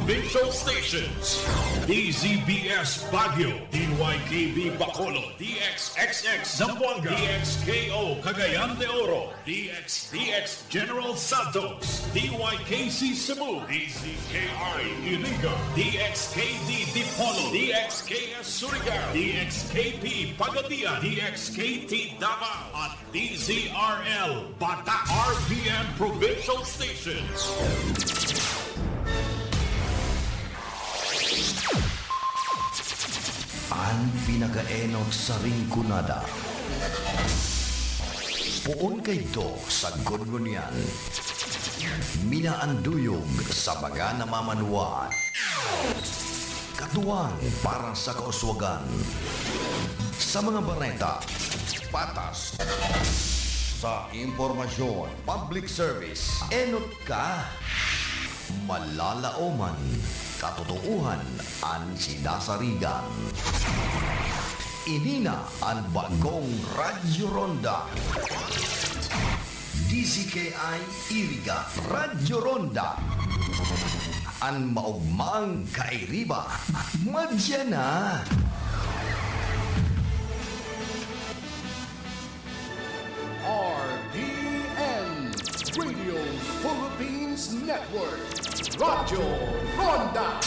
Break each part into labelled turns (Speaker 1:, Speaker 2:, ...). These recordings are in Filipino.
Speaker 1: provincial stations. DZBS Baguio, DYKB Bacolod, DXXX Zamboanga, DXKO Cagayan de Oro, DXDX General Santos, DYKC Cebu, DZKI Iriga, DXKD Dipolo, DXKS Surigao, DXKP Pagadian, DXKT Davao, at DZRL Bata RPM Provincial Stations.
Speaker 2: Ang pinakaenot sa ringkunada. Puon kayto sa Gungunyan. Minaanduyog sa baga na mamanuan. Katuwang para sa kauswagan. Sa mga bareta, patas. Sa impormasyon, public service, enot ka. Malalaoman, katotohanan ang sinasarigan. Inina ang bagong Radyo Ronda. DZKI Iriga Radyo Ronda. Ang maugmang kairiba. Madya na.
Speaker 3: RPN Radio Philippines Network Radyo Ronda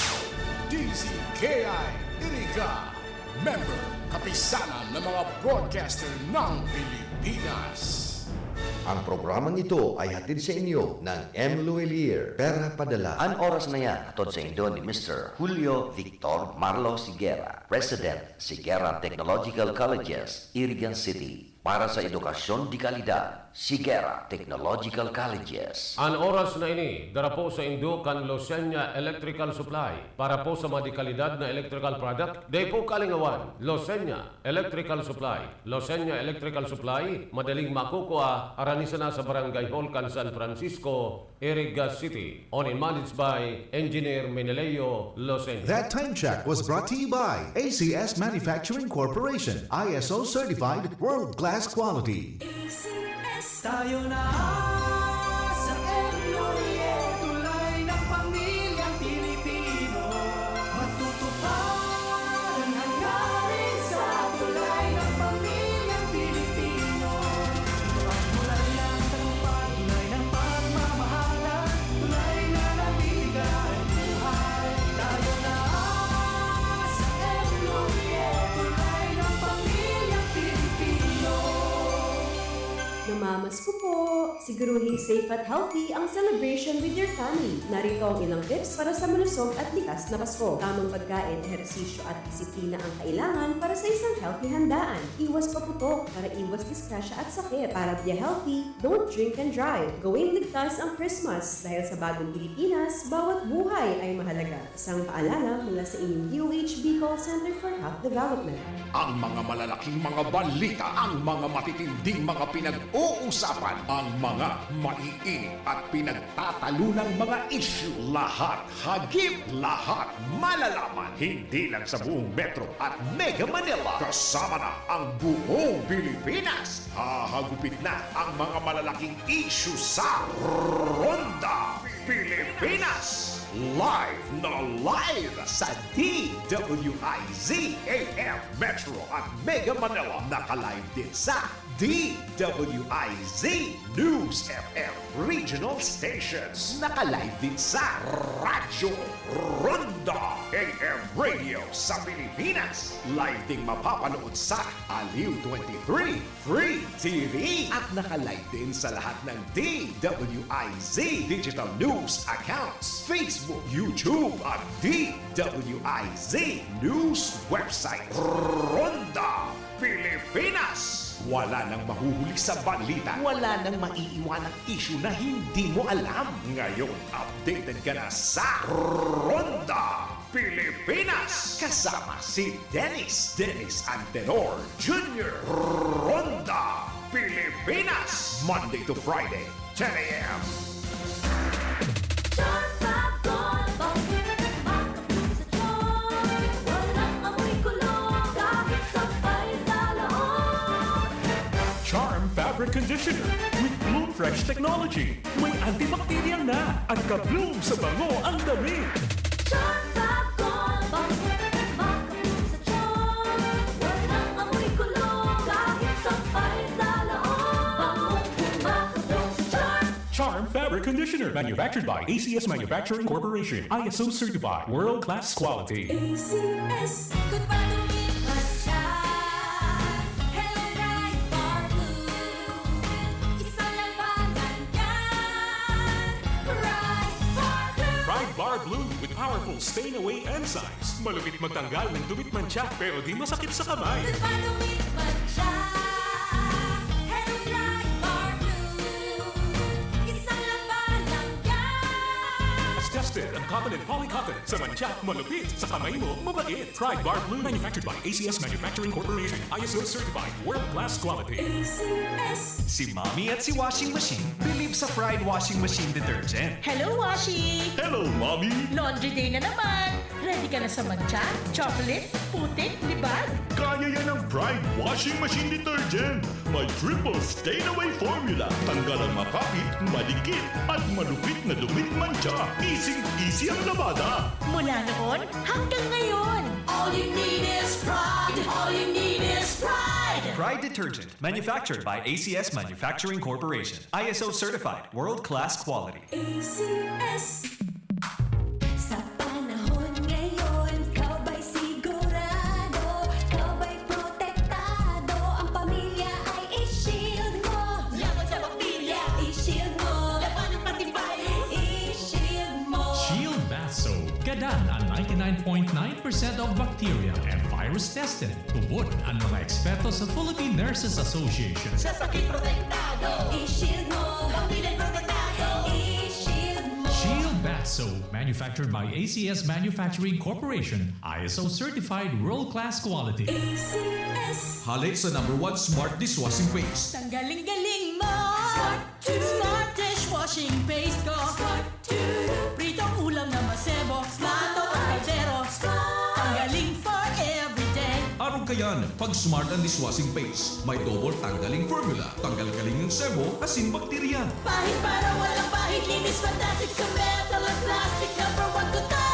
Speaker 3: DZKI Iriga Member Kapisanan ng mga broadcaster ng Pilipinas.
Speaker 2: Ang programang ito ay hatid sa inyo ng M. Luelier, Pera Padala.
Speaker 4: Ang oras na yan, atod sa indo ni Mr. Julio Victor Marlo Siguera, President, Siguera Technological Colleges, Irigan City. Para sa edukasyon di kalidad, Siguera Technological Colleges.
Speaker 5: Ang oras na ini, dara po sa indo kan Losenya Electrical Supply. Para po sa mga di kalidad na electrical product, day po kalingawan, Losenya Electrical Supply. Losenya Electrical Supply, madaling makukuha, aranisa na sa Barangay Hall, kan San Francisco, Iriga City. On and managed by Engineer Meneleo Losenya.
Speaker 6: That time check was brought to you by ACS Manufacturing Corporation, ISO certified world-class quality.
Speaker 7: ACS tayo na sa Emlorie, tulay ng pamilyang Pilipino. Matutupad ang hangarin sa tulay ng pamilyang Pilipino. Pagmulan ng tagumpay, tulay ng pagmamahalan, tulay na nabibigay buhay. Tayo na sa Emlorie, tulay ng pamilyang Pilipino.
Speaker 8: Namamas ko po! Siguruhin safe at healthy ang celebration with your family. Narito ang ilang tips para sa malusog at likas na Pasko. Tamang pagkain, ehersisyo at disiplina ang kailangan para sa isang healthy handaan. Iwas paputok para iwas disgrasya at sakit. Para be healthy, don't drink and drive. Gawing ligtas ang Christmas dahil sa bagong Pilipinas, bawat buhay ay mahalaga. Isang paalala mula sa inyong DOH Bicol Center for Health Development.
Speaker 3: Ang mga malalaking mga balita, ang mga matitinding mga pinag-uusapan, ang mga maiinit at pinagtatalunang mga issue. Lahat hagip, lahat malalaman. Hindi lang sa buong Metro at Mega Manila. Kasama na ang buong Pilipinas. Hahagupit na ang mga malalaking issue sa Ronda Pilipinas. Live na live sa DWIZ AM Metro at Mega Manila. Naka-live din sa DWIZ News FM Regional Stations. Naka-live din sa Radyo Ronda AM Radio sa Pilipinas. Live ding mapapanood sa Aliw 23 Free TV. At naka-live din sa lahat ng DWIZ Digital News accounts, Facebook, YouTube at DWIZ News website. Ronda Pilipinas. Wala nang mahuhuli sa balita. Wala nang maiiwanang issue na hindi mo alam. Ngayon, updated ka na sa Ronda Pilipinas. Kasama si Dennis Antenor Jr. Ronda Pilipinas. Monday to Friday, 10 a.m.
Speaker 9: Fabric conditioner with Bloom Fresh technology. May antibacterial na at ka-bloom sa bango ang damit.
Speaker 7: Shark Popcorn, makapun sa tiyan. Walang amoy kulong, kahit sampay sa loob. Makapun sa tiyan.
Speaker 9: Charm Fabric Conditioner, manufactured by ACS Manufacturing Corporation. ISO certified, world-class quality.
Speaker 7: ACS, kung padumi man siya. Hello, Right Bar Blue. Isang labanan yan. Right Bar Blue.
Speaker 9: Pride Bar Blue with powerful stain-away enzymes. Malupit magtanggal ng dumit mancha pero di masakit sa kamay.
Speaker 7: Kung padumi man siya. Hello, Right Bar Blue. Isang labanan yan.
Speaker 9: As tested ang cotton and polycotton sa mancha, malupit sa kamay mo, mabait. Pride Bar Blue, manufactured by ACS Manufacturing Corporation. ISO certified, world-class quality.
Speaker 7: ACS.
Speaker 10: Si Mommy at si Washing Machine believe sa Pride Washing Machine Detergent.
Speaker 11: Hello, Washi!
Speaker 9: Hello, Mommy!
Speaker 11: Laundry day na naman! Ready ka na sa mancha, chocolate, putik, libag?
Speaker 1: Kaya yan ang Pride Washing Machine Detergent. May triple stain-away formula. Tanggal ang makapit, madikit, at malupit na dumit mancha. Easy ang labada.
Speaker 11: Mula noon hanggang ngayon!
Speaker 7: All you need is pride. All you need is pride.
Speaker 10: Pride Detergent, manufactured by ACS Manufacturing Corporation. ISO certified, world-class quality.
Speaker 7: ACS. Sa panahon ngayon, kau ba'y sigurado? Kau ba'y protektado? Ang pamilya ay i-shield mo. Laban sa bakterya, i-shield mo. Laban ng patibay, i-shield mo.
Speaker 12: Shield Bath Soap. Gadan ang 99.9% of bacteria and virus tested. Tubod ang mga eksperto sa Philippine Nurses Association.
Speaker 7: Sa sakit protektado, i-shield mo. Pamilya protektado, i-shield mo.
Speaker 12: Shield Bath Soap, manufactured by ACS Manufacturing Corporation. ISO certified world-class quality.
Speaker 7: ACS.
Speaker 10: Halik sa #1 Smart Dishwashing Paste.
Speaker 11: Ang galing-galing mo!
Speaker 7: Smart to.
Speaker 11: Smart dishwashing paste ko!
Speaker 7: Smart to.
Speaker 11: Pritong ulam na masebo, plato at kaldero. Ang galing for everyday.
Speaker 10: Araw kayan, pag Smart ang Dishwashing Paste, may double tanggaling formula. Tanggal galing ng sebo, asin bakterya.
Speaker 11: Pahit para walang pahit, linis fantastic sa metal at plastic. #1 ko to!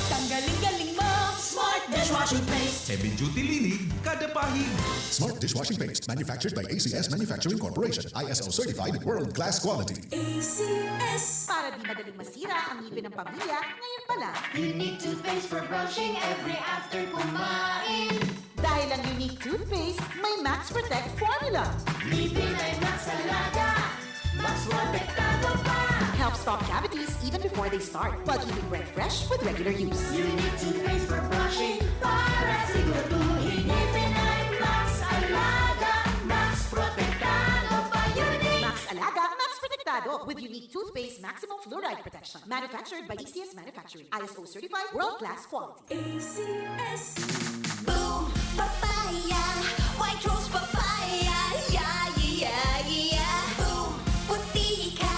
Speaker 11: Tanggaling-galing mo! Smart dishwashing paste!
Speaker 10: Heavy duty linig, kada pahig.
Speaker 13: Smart Dishwashing Paste, manufactured by ACS Manufacturing Corporation. ISO certified, world-class quality.
Speaker 7: ACS.
Speaker 11: Para di madaling masira ang ngipin ng pamilya, ngayon pa lang.
Speaker 7: Unique toothpaste for brushing every after kumain.
Speaker 11: Dahil ang unique toothpaste, may Max Protect formula.
Speaker 7: Ngipin ay Max Alaga. Max protektado pa.
Speaker 11: Helps stop cavities even before they start, while keeping breath fresh with regular use.
Speaker 7: Unique toothpaste for brushing para siguraduhin. Ngipin ay Max Alaga. Max protektado pa. Unique.
Speaker 11: Max Alaga, Max Protectado with unique toothpaste maximum fluoride protection. Manufactured by ACS Manufacturing. ISO certified, world-class quality.
Speaker 7: ACS. Boom, papaya, white rose papaya, yeah, yeah, yeah. Boom, puti ka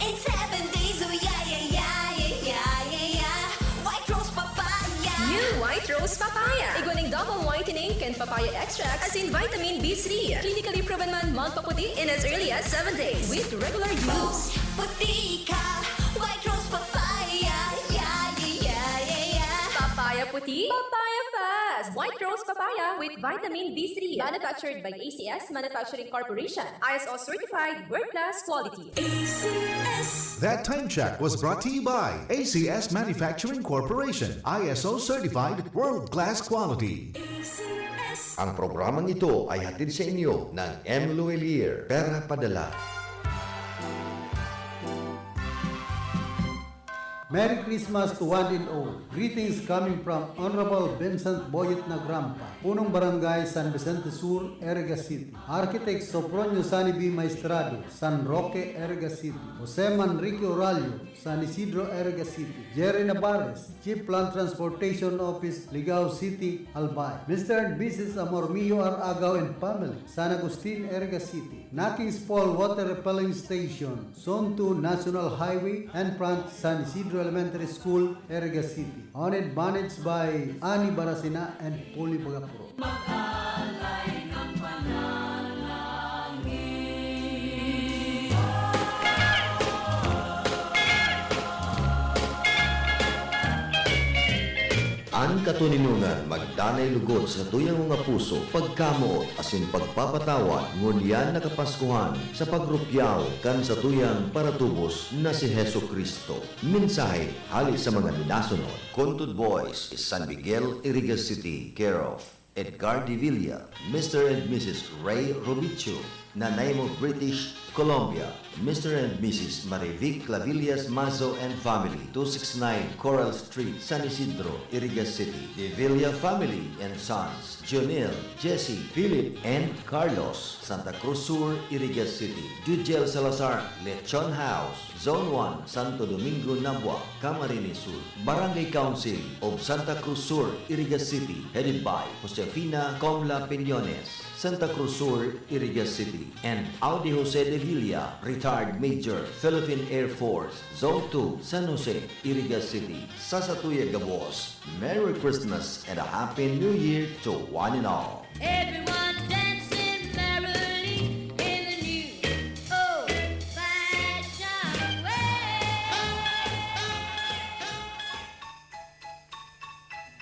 Speaker 7: in 7 days, oh yeah, yeah, yeah, yeah, yeah, yeah. White rose papaya.
Speaker 8: New White Rose Papaya. Iguaning double whitening and papaya extract as in vitamin B3. Clinically proven man magpaputi in as early as 7 days with regular use.
Speaker 7: Puti ka, white rose papaya, yeah, yeah, yeah, yeah.
Speaker 8: Papaya puti, papaya fast. White Rose Papaya with vitamin B3. Manufactured by ACS Manufacturing Corporation. ISO certified, world-class quality.
Speaker 7: ACS.
Speaker 6: That time check was brought to you by ACS Manufacturing Corporation. ISO certified, world-class quality.
Speaker 7: ACS.
Speaker 2: Ang programang ito ay hatid sa inyo ng M. Luelier. Pera Padala.
Speaker 14: Merry Christmas to one and all. Greetings coming from Honorable Vincent Boyet Nagrampa, Punong Barangay San Vicente Sur, Erga City. Architect Sopronio Sani B. Maestrado, San Roque, Erga City. Jose Manrique Oralio, San Isidro, Erga City. Jerry Navarez, Chief Plant Transportation Office, Ligao City, Albay. Mr. and Mrs. Amormillo R. Agaw and family, San Agustin, Erga City. Nakings Fall Water Repelling Station, Zone 2 National Highway, and front San Isidro Elementary School, Erga City. Owned and managed by Ani Barasina and Poli Bagapuro.
Speaker 7: Mag-alay ng panalangin.
Speaker 2: Ang katuninungan magdanay lugod sa tuyang mga puso, pagkamuot asin pagpapatawad ngunyan nakapaskuhan sa pagrupyaw kan sa tuyang para tubos na si Heso Kristo. Mensahe hali sa mga minasunod. Contud Boys, San Miguel, Irigas City, care of Edgar De Villa, Mr. and Mrs. Ray Robicho, Nanay mo British Columbia, Mr. and Mrs. Marivic Clavillas Mazo and Family, 269 Coral Street, San Isidro, Irigas City. De Villa Family and Sons, Jonel, Jesse, Philip, and Carlos, Santa Cruz Sur, Irigas City. Jujel Salazar, Lechon House, Zone 1, Santo Domingo, Nabua, Camarines Sur. Barangay Council of Santa Cruz Sur, Irigas City, headed by Josefina Comla Piñones, Santa Cruz Sur, Irigas City, and Audi Jose de Villa, retired Major, Philippine Air Force, Zone 2, San Jose, Irigas City, Sasatuya Gabos. Merry Christmas and a Happy New Year to one and all.
Speaker 11: Everyone dancing merrily in the new old-fashioned way.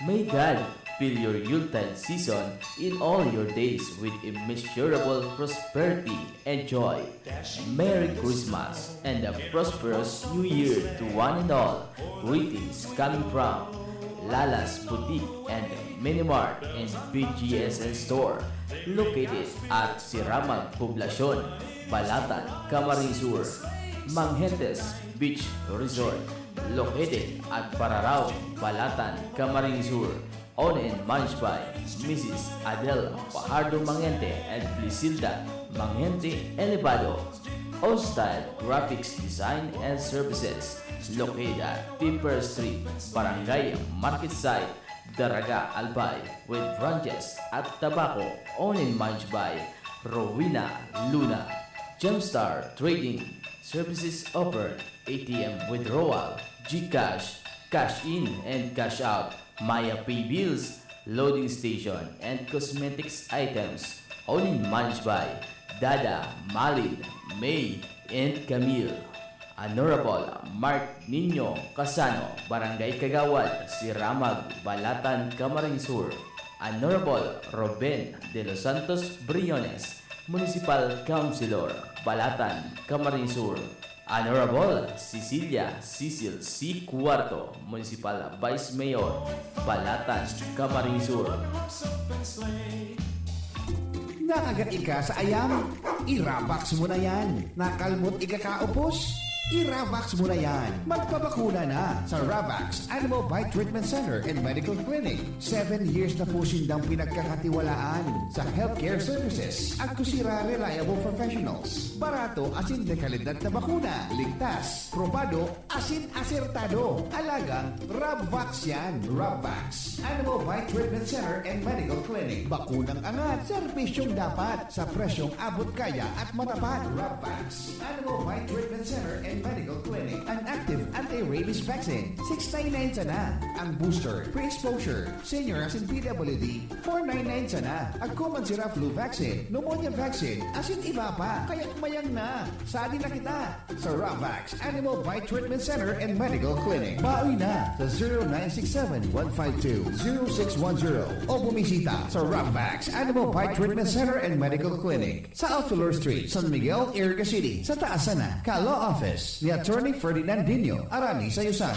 Speaker 15: May God fill your Yuletide season in all your days with immeasurable prosperity and joy. Merry Christmas and a prosperous New Year to one and all. Greetings coming from Lala's Boutique and Minimart and BGSN Store located at Siramag Poblacion, Balatan, Camarines Sur. Manghentes Beach Resort located at Pararaw, Balatan, Camarines Sur. Owned and managed by Mrs. Adele Fajardo Manghente and Blisilda Manghente Elevado. All Style Graphics Design and Services located at Timber Street, Barangay Marketside, Daraga, Albay, with branches at Tabaco. Owned and managed by Rowena Luna. Gemstar Trading Services offered ATM withdrawal, GCash, cash in and cash out, Maya Pay Bills, loading station, and cosmetics items. Owned and managed by Dada, Malin, May, and Camille. Honorable Mark Nino Casano, Barangay Kagawad, Siramag, Balatan, Camarines Sur. Honorable Ruben de los Santos Briones, Municipal Councilor, Balatan, Camarines Sur. Honorable Cecilia Cecil C. Cuarto, Municipal Vice Mayor, Balatan, Camarines Sur.
Speaker 3: Nakagat ika sa ayam? Irabax mo na yan. Nakalmot ikakaupos? Iravax mo na yan. Magpabakuna na sa Ravax Animal Bite Treatment Center and Medical Clinic. 7 years na po sindang pinagkakatiwalaan sa healthcare services at kusira reliable professionals. Barato asin de kalidad na bakuna. Ligtas, probado, asin asertado. Alagang Ravax yan. Ravax Animal Bite Treatment Center and Medical Clinic. Bakunang angat, serbisyong dapat sa presyong abot kaya at matapat. Ravax Animal Bite Treatment Center and Medical Clinic. An active anti-rabies vaccine, $699 sana. Ang booster, pre-exposure, senior as in PWD, $499 sana. Ang common sira flu vaccine, pneumonia vaccine, as in iba pa. Kaya mayang na. Sali na kita sa Ravax Animal Bite Treatment Center and Medical Clinic. Bawi na sa 0967-152-0610 o bumisita sa Ravax Animal Bite Treatment Center and Medical Clinic sa Alfilor Street, San Miguel, Irigas City. Sa taasan na, Ka-Law Office ni Attorney Ferdinand Dino, Arani, Sayusan.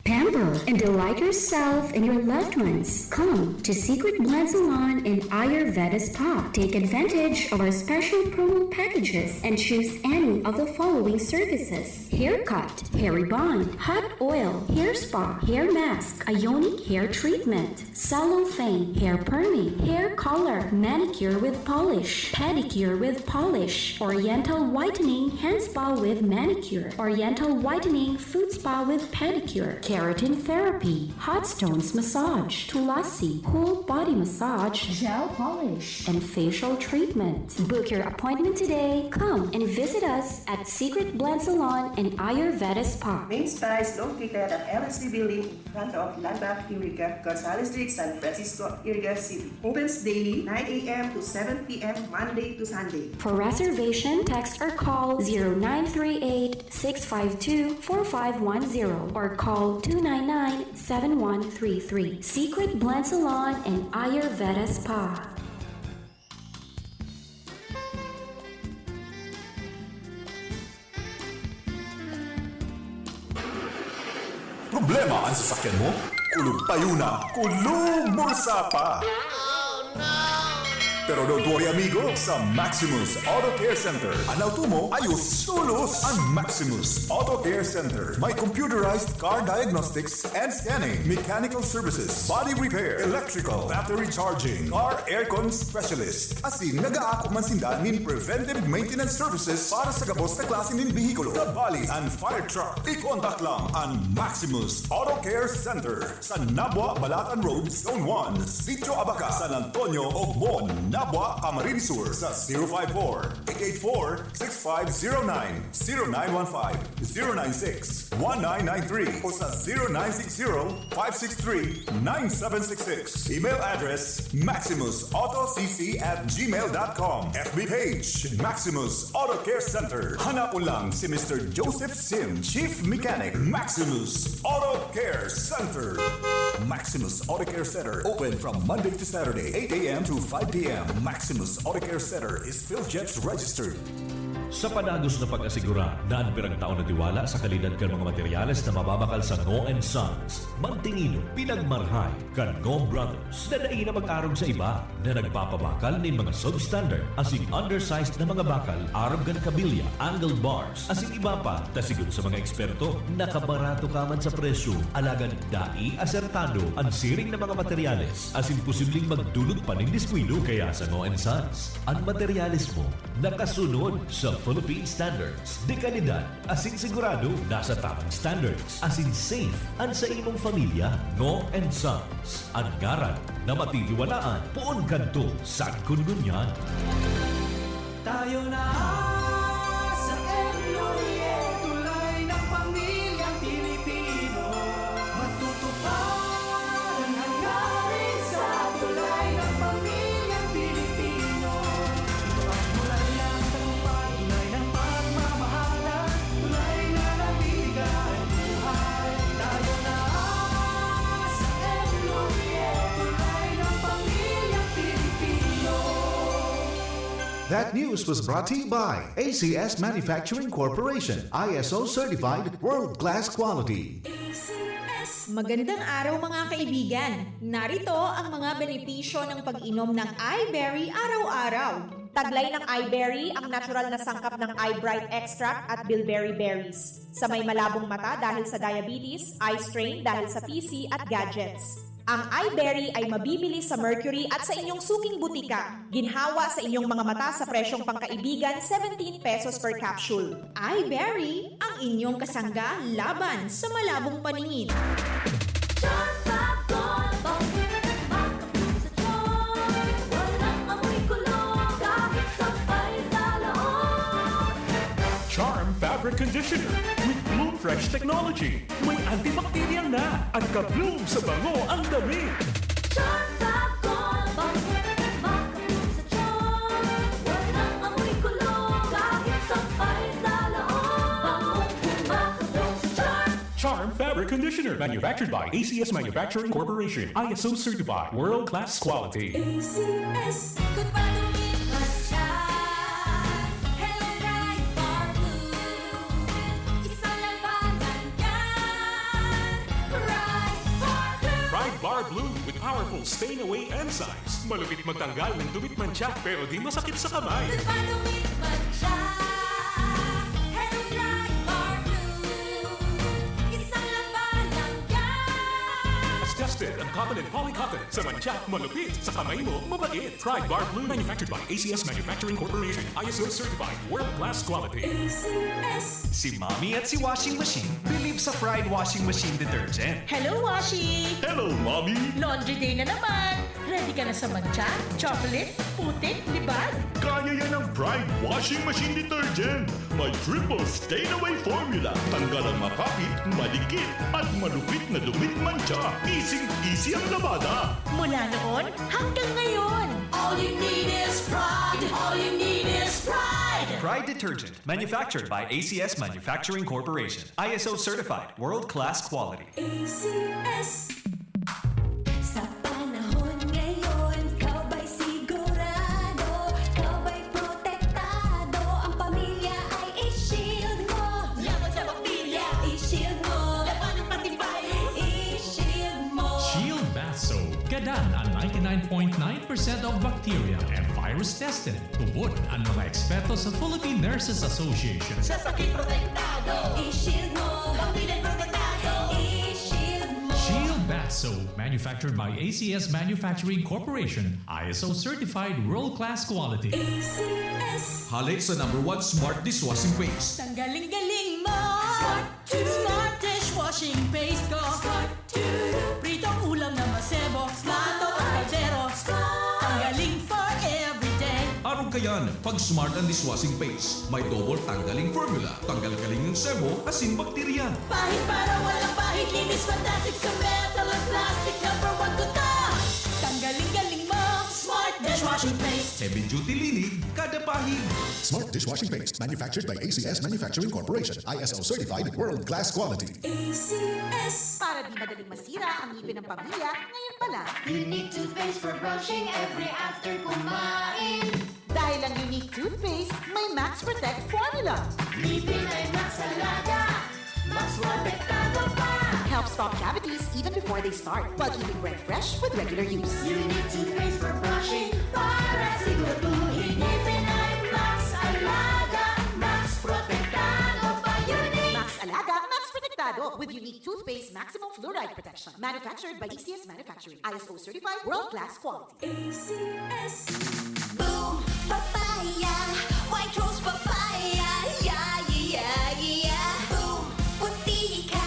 Speaker 16: Pamper and delight yourself and your loved ones. Come to Secret Blend Salon in Ayurveda Spa. Take advantage of our special promo packages and choose any of the following services: haircut, hair rebond, hot oil, hair spa, hair mask, ionic hair treatment, cellophane, hair perming, hair color, manicure with polish, pedicure with polish, oriental whitening hand spa with manicure, oriental whitening foot spa with pedicure, keratin therapy, hot stones massage, tulasi, cool body massage, gel polish, and facial treatment. Book your appointment today. Come and visit us at Secret Blend Salon and Ayurveda Spa.
Speaker 17: Main spa is located at LSD Building in front of Landmark Eureka, Gonzales Street, San Francisco, Irigas City. Opens daily 9 a.m. to 7 p.m. Monday to Sunday.
Speaker 16: For reservation, text or call 0938-652-4510 or call 299-7133. Secret Blend Salon and Ayurveda Spa.
Speaker 9: Problema ang sasakyan mo? Kulog tayo na, kulog bulsa pa! Pero don't worry amigo, sa Maximus Auto Care Center, ang auto mo ayos tulos. Ang Maximus Auto Care Center may computerized car diagnostics and scanning, mechanical services, body repair, electrical, battery charging, car aircon specialist. Asin nag-aako man sinda nin preventive maintenance services para sa gabos na klase nin bihikulo, kabali and fire truck. I-contact lang ang Maximus Auto Care Center sa Nabwa, Balatan Road, Zone 1, Sitio Abaca, San Antonio, Ogmon, Nabwa, Camarines Sur sa 054-884-6509, 0915-096-1993 o sa 0960-563-9766. Email address maximusautocc@gmail.com. FB page Maximus Auto Care Center. Hanapon lang si Mr. Joseph Sim, Chief Mechanic, Maximus Auto Care Center. Maximus Auto Care Center open from Monday to Saturday, 8 a.m. to 5 p.m. Maximus Auto Care Center is PhilJets registered.
Speaker 18: Sa panagos na pag-asigura na ang pirang taon na tiwala sa kalidad kan mga materyales na mababakal sa Ngo & Sons, mantingino, pinagmarhay kan Ngo Brothers na daig na mag-arog sa iba na nagpapabakal ng mga substandard asing undersized na mga bakal, arog kan kabilya, angled bars, asing iba pa, tasiguro sa mga eksperto, nakabarato ka man sa presyo, alagan dai asertado ang siring na mga materyales asing posibleng magdulot pa ng diskwido kaya sa Ngo & Sons. Ang materyales mo nakasunod sa Philippine Standards. De kalidad, asin sigurado, nasa tamang standards. Asin safe, ang sa imong pamilya, Ngo & Sons. Ang ngaran na matitiwalaan, puon kanto sa kungunyan.
Speaker 11: Tayo na sa Emloye, tulay ng pamilyang Pilipino. Matutupad ang hangarin sa tulay ng pamilyang Pilipino. Ito ang mulay ng tagumpay, tulay ng pagmamahalan, tulay na nabigay buhay. Tayo na sa Emloye, tulay ng pamilyang Pilipino.
Speaker 6: That news was brought to you by ACS Manufacturing Corporation, ISO certified world-class quality.
Speaker 19: Magandang araw mga kaibigan! Narito ang mga benepisyo ng pag-inom ng iBerry araw-araw. Taglay ng iBerry ang natural na sangkap ng iBright extract at bilberry berries. Sa may malabong mata dahil sa diabetes, eye strain dahil sa PC at gadgets. Ang iBerry ay mabibili sa Mercury at sa inyong suking butika. Ginhawa sa inyong mga mata sa presyong pangkaibigan, 17 pesos per capsule. iBerry, ang inyong kasangga laban sa malabong paningin.
Speaker 9: Charm Fabric Conditioner with Bloom Fresh Technology. May antibacterial na at ka-bloom sa bango ang damit. Charm Fabric Conditioner, manufactured by ACS Manufacturing Corporation, ISO certified, world-class quality.
Speaker 7: ACS, good pagawin man siya. Hello, Bright Bar Blue. Isang labanan yan. Bright Bar Blue.
Speaker 9: Bright Bar Blue with powerful stain-away enzymes. Malupit magtanggal ng dumit mancha pero di masakit sa kamay.
Speaker 7: Good pagawin man siya. Hello, Bright Bar Blue. Isang labanan yan.
Speaker 9: As tested ang cotton and polycotton sa mancha, malupit sa kamay mo, mabait. Pride Bar Blue, manufactured by ACS Manufacturing Corporation, ISO certified, world-class quality.
Speaker 7: ACS.
Speaker 20: Si Mommy at si Washing Machine believe sa Pride Washing Machine Detergent.
Speaker 11: Hello, Washi!
Speaker 1: Hello, Mommy!
Speaker 11: Laundry day na naman! Ready ka na sa mancha, chocolate, putik, libag?
Speaker 1: Kaya yan ang Pride Washing Machine Detergent. May triple stain-away formula. Tanggal ang makapit, madikit, at malupit na dumit mancha. Easy ang labada.
Speaker 11: Mula noon hanggang ngayon.
Speaker 7: All you need is pride. All you need is pride.
Speaker 20: Pride Detergent, manufactured by ACS Manufacturing Corporation. ISO certified, world-class quality.
Speaker 7: ACS. Sa panahon ngayon, kau ba'y sigurado? Kau ba'y protektado? Ang pamilya ay i-shield mo. Laban sa bakterya, i-shield mo. Laban ng patibay, i-shield mo.
Speaker 12: Shield Bath Soap. Gadan ang 99.9% of bacteria and virus tested. Tubod ang mga eksperto sa Philippine Nurses Association.
Speaker 11: Sa sakit protektado,
Speaker 7: i-shield mo.
Speaker 11: pamilya protektado,
Speaker 7: i-shield mo.
Speaker 12: Shield Bath Soap, manufactured by ACS Manufacturing Corporation, ISO certified world-class quality.
Speaker 7: ACS.
Speaker 10: Halik sa #1 Smart Dishwashing Paste.
Speaker 11: Ang galing-galing mo. Smart dishwashing paste ko. Pritong ulam na masebo. Plato at kaldero. Ang galing for everyday.
Speaker 10: Araw kayan, pag Smart ang Dishwashing Paste, may double tanggaling formula. Tanggal kaling ng sebo, asin bakterya.
Speaker 11: Pahit para walang pahit. Linis fantastic sa metal at plastic. #1 to ta. Tanggaling-galing mo. Smart dishwashing paste.
Speaker 10: Heavy duty linig, kada pahig.
Speaker 13: Smart dishwashing paste, manufactured by ACS Manufacturing Corporation. ISO certified, world-class quality.
Speaker 7: ACS.
Speaker 11: Para di madaling masira ang ngipin ng pamilya, ngayon pa lang.
Speaker 7: Unique toothpaste for brushing every after kumain.
Speaker 11: Dahil ang unique toothpaste, may Max Protect formula.
Speaker 7: Ngipin ay Max Alaga. Max protektado pa.
Speaker 11: Helps stop cavities even before they start, while keeping breath fresh with regular use.
Speaker 7: Unique toothpaste for brushing para siguraduhin. Ngipin ay Max Alaga. Max protektado pa. Unique.
Speaker 11: Max Alaga, Max Protectado with unique toothpaste maximum fluoride protection. Manufactured by ACS Manufacturing. ISO certified, world-class quality.
Speaker 7: ACS. Boom, papaya, white rose papaya, yeah, yeah, yeah. Boom, puti ka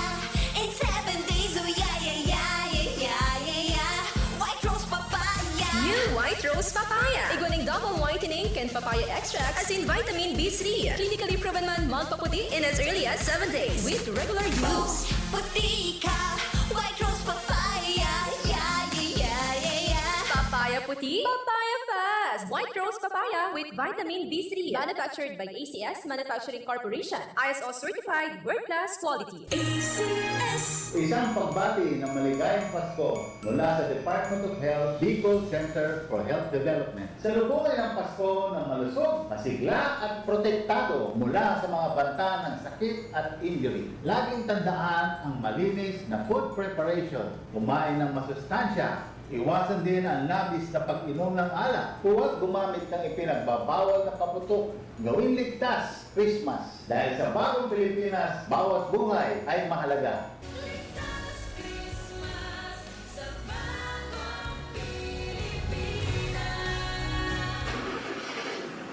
Speaker 7: in 7 days, oh yeah, yeah, yeah, yeah, yeah, yeah. White rose papaya.
Speaker 21: New White Rose Papaya. Iguaning double whitening and papaya extract as in vitamin B3. Clinically proven man magpaputi in as early as 7 days with regular use.
Speaker 7: Puti ka, white rose papaya, yeah, yeah, yeah, yeah.
Speaker 21: Papaya puti, papaya fast. White Rose Papaya with vitamin B3. Manufactured by ACS Manufacturing Corporation. ISO certified world-class quality.
Speaker 7: ACS.
Speaker 22: Isang pagbati ng maligayang Pasko mula sa Department of Health, Bicol Center for Health Development. Sa lubungin ng Pasko ng malusog, masigla at protektado mula sa mga banta ng sakit at injury. Laging tandaan ang malinis na food preparation. Kumain ng masustansya. Iwasan din ang labis na pag-inom ng alak. Huwag gumamit ng ipinagbabawal na paputok. Gawin ligtas Christmas. Dahil sa bagong Pilipinas, bawat buhay ay mahalaga.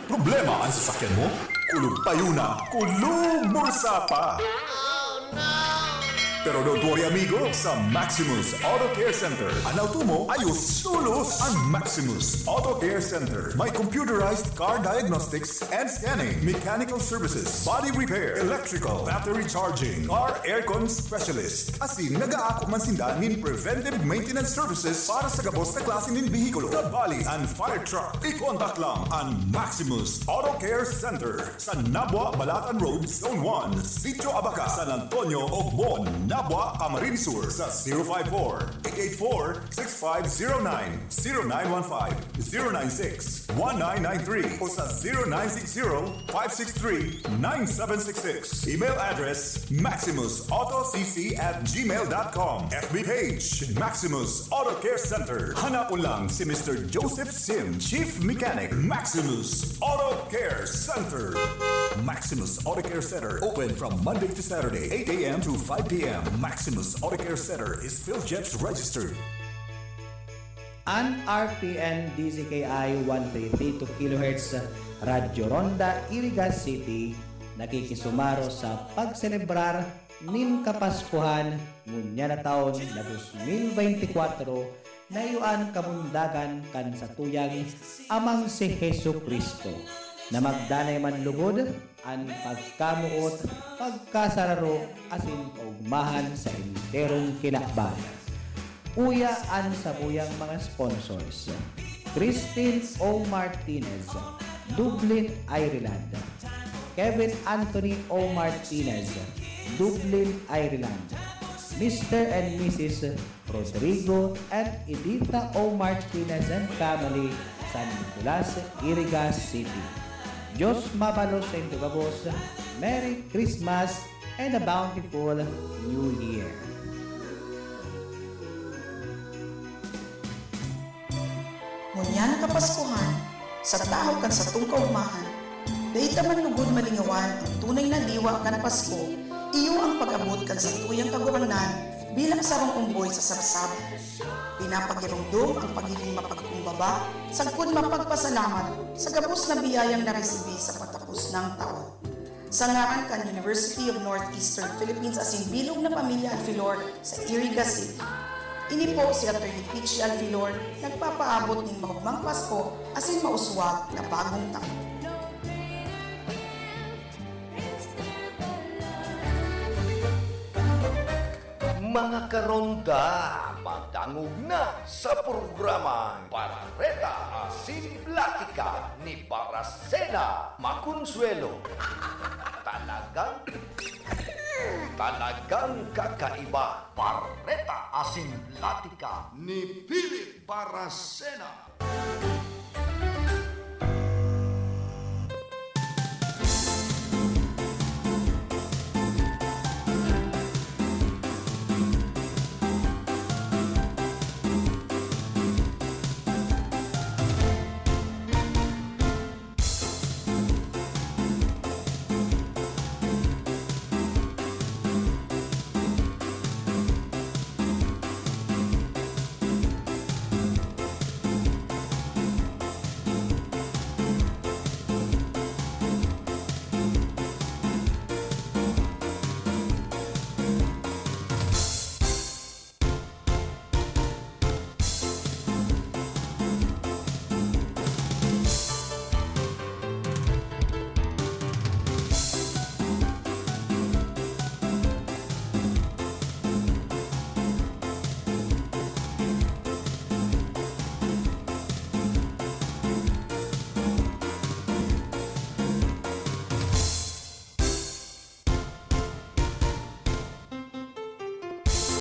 Speaker 9: Problema ang sasakyan mo? Kulog tayo na, kulog bulsa pa! Pero don't worry amigo, sa Maximus Auto Care Center, ang auto mo ayos tulos. Ang Maximus Auto Care Center may computerized car diagnostics and scanning, mechanical services, body repair, electrical, battery charging, car aircon specialist. Asin nag-aako man sinda nin preventive maintenance services para sa gabos na klase nin bihikulo, kabali and fire truck. I-contact lang ang Maximus Auto Care Center sa Nabwa, Balatan Road, Zone 1, Sitio Abaca, San Antonio, Ogbon, Nabwa, Camarines Sur sa 054-884-6509, 0915-096-1993 o sa 0960-563-9766. Email address maximusautocc@gmail.com. FB page Maximus Auto Care Center. Hanapon lang si Mr. Joseph Sim, Chief Mechanic, Maximus Auto Care Center. Maximus Auto Care Center, open from Monday to Saturday, 8 a.m. to 5 p.m. Maximus Auto Care Center is PhilJets registered.
Speaker 23: An RPN DZKI 132 kHz Radyo Ronda, Irigas City, nakikisumaro sa pagselebrar nin Kapaskuhan ngunya na taon na 2024 na iyuan kamundagan kan sa tuyang amang si Hesu Kristo na magdanay man lugod ang pagkamuot, pagkasararo asin kaugmahan sa enterong kinakban. Uyaan sa buyang mga sponsors: Christine O. Martinez, Dublin, Ireland; Kevin Anthony O. Martinez, Dublin, Ireland. Mr. and Mrs. Rodrigo and Edita O. Martinez and family, San Nicolas, Iriga City. Diyos mabalos sa inyo kabos. Merry Christmas and a bountiful New Year.
Speaker 4: Ngunya na kapaskuhan, sa tahaw kan sa tungkaugmahan, dahita man lugod malingawan ang tunay na diwa kan Pasko, iyo ang pag-abot kan sa tuyang kaguranan bilang sarong umboy sa sabsab. Pinapagirungdong ang pagiging mapagkumbaba, sagpon mapagpasalamat sa gabos na biyayang naresibi sa patapos ng taon. Sa ngaran kan University of Northeastern Philippines asin bilog na pamilya Alfilor sa Iriga City. Ini po si Atty. Peachy Alfilor nagpapaabot ng mahugmang Pasko asin mauswag na bagong taon.
Speaker 2: Mga karonda, magdangog na sa programang Parareta Asin Platika ni Baracena Maconsuelo. Talagang kakaiba. Parareta Asin Platika ni Philip Baracena.